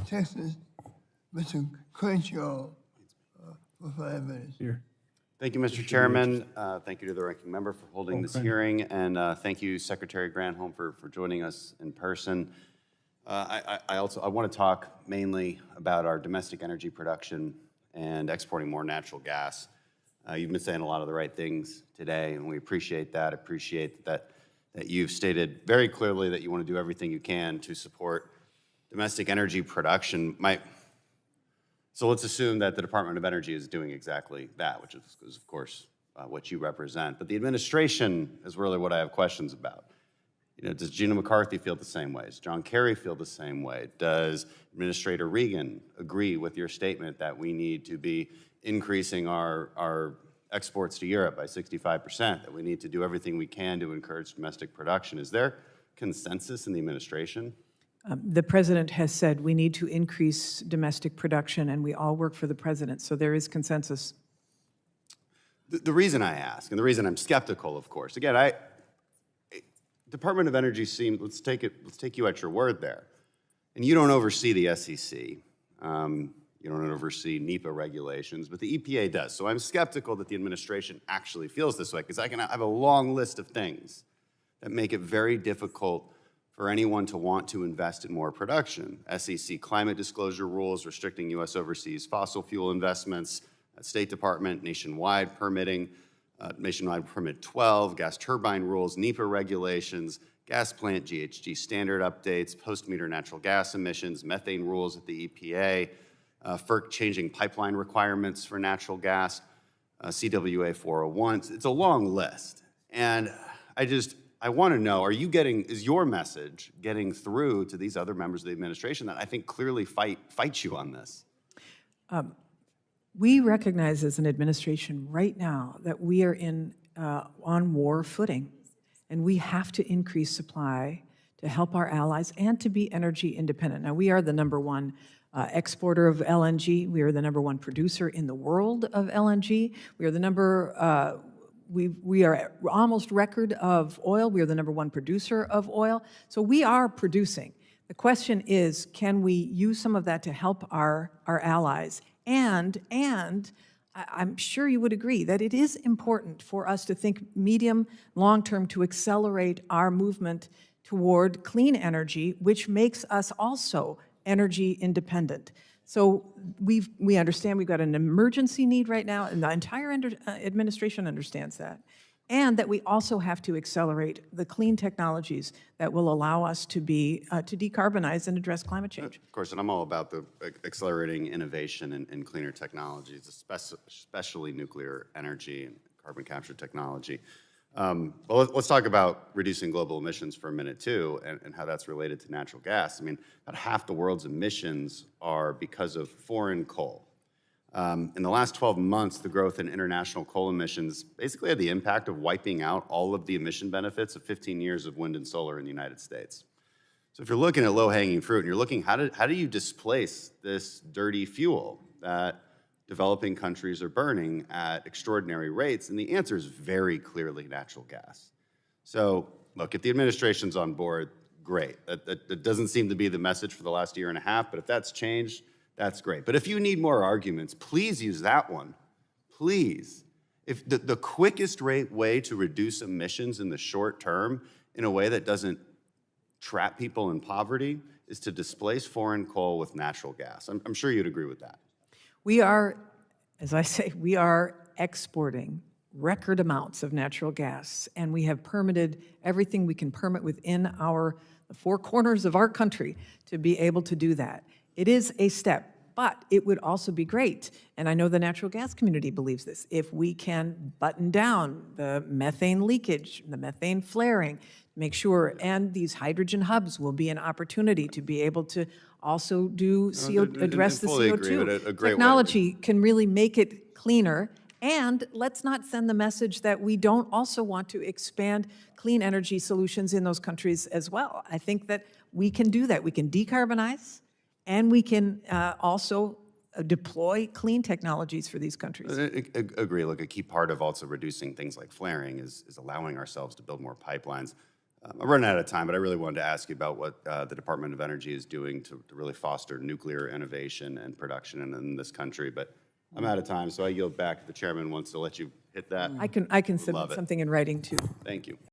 Texas, Mr. Crenshaw, for 5 minutes. Here. Thank you, Mr. Chairman. Thank you to the ranking member for holding this hearing, and thank you, Secretary Granholm, for joining us in person. I want to talk mainly about our domestic energy production and exporting more natural gas. You've been saying a lot of the right things today, and we appreciate that. Appreciate that you've stated very clearly that you want to do everything you can to support domestic energy production. So let's assume that the Department of Energy is doing exactly that, which is of course, what you represent. But the administration is really what I have questions about. You know, does Gina McCarthy feel the same way? Does John Kerry feel the same way? Does Administrator Regan agree with your statement that we need to be increasing our exports to Europe by 65%, that we need to do everything we can to encourage domestic production? Is there consensus in the administration? The president has said we need to increase domestic production, and we all work for the president, so there is consensus. The reason I ask, and the reason I'm skeptical, of course, again, Department of Energy seems, let's take you at your word there, and you don't oversee the SEC, you don't oversee NEPA regulations, but the EPA does. So I'm skeptical that the administration actually feels this way, because I have a long list of things that make it very difficult for anyone to want to invest in more production. SEC climate disclosure rules restricting U.S. overseas fossil fuel investments, State Department nationwide permitting, nationwide permit 12, gas turbine rules, NEPA regulations, gas plant GHG standard updates, post-meter natural gas emissions, methane rules at the EPA, FERC changing pipeline requirements for natural gas, CWA 401. It's a long list. And I want to know, is your message getting through to these other members of the administration that I think clearly fight you on this? We recognize as an administration right now that we are on war footing, and we have to increase supply to help our allies and to be energy independent. Now, we are the #1 exporter of LNG. We are the #1 producer in the world of LNG. We are we are almost record of oil. We are the #1 producer of oil. So we are producing. The question is, can we use some of that to help our allies? And I'm sure you would agree that it is important for us to think medium, long-term to accelerate our movement toward clean energy, which makes us also energy independent. So we understand we've got an emergency need right now, and the entire administration understands that, and that we also have to accelerate the clean technologies that will allow us to decarbonize and address climate change. Of course, and I'm all about the accelerating innovation in cleaner technologies, especially nuclear energy and carbon capture technology. Well, let's talk about reducing global emissions for a minute, too, and how that's related to natural gas. I mean, about half the world's emissions are because of foreign coal. In the last 12 months, the growth in international coal emissions basically had the impact of wiping out all of the emission benefits of 15 years of wind and solar in the United States. So if you're looking at low-hanging fruit, and you're looking, how do you displace this dirty fuel that developing countries are burning at extraordinary rates? And the answer is very clearly natural gas. So look, if the administration's on board, great. That doesn't seem to be the message for the last year and a half, but if that's changed, that's great. But if you need more arguments, please use that one. Please. If the quickest way to reduce emissions in the short term in a way that doesn't trap people in poverty is to displace foreign coal with natural gas. I'm sure you'd agree with that. We are, as I say, we are exporting record amounts of natural gas, and we have permitted everything we can permit within the four corners of our country to be able to do that. It is a step, but it would also be great, and I know the natural gas community believes this, if we can button down the methane leakage, the methane flaring, make sure, and these hydrogen hubs will be an opportunity to be able to also address the CO2. Technology can really make it cleaner, and let's not send the message that we don't also want to expand clean energy solutions in those countries as well. I think that we can do that. We can decarbonize, and we can also deploy clean technologies for these countries. Agree. Look, a key part of also reducing things like flaring is allowing ourselves to build more pipelines. I'm running out of time, but I really wanted to ask you about what the Department of Energy is doing to really foster nuclear innovation and production in this country. But I'm out of time, so I yield back. The chairman wants to let you hit that. I can Love submit it. something in writing too. Thank you.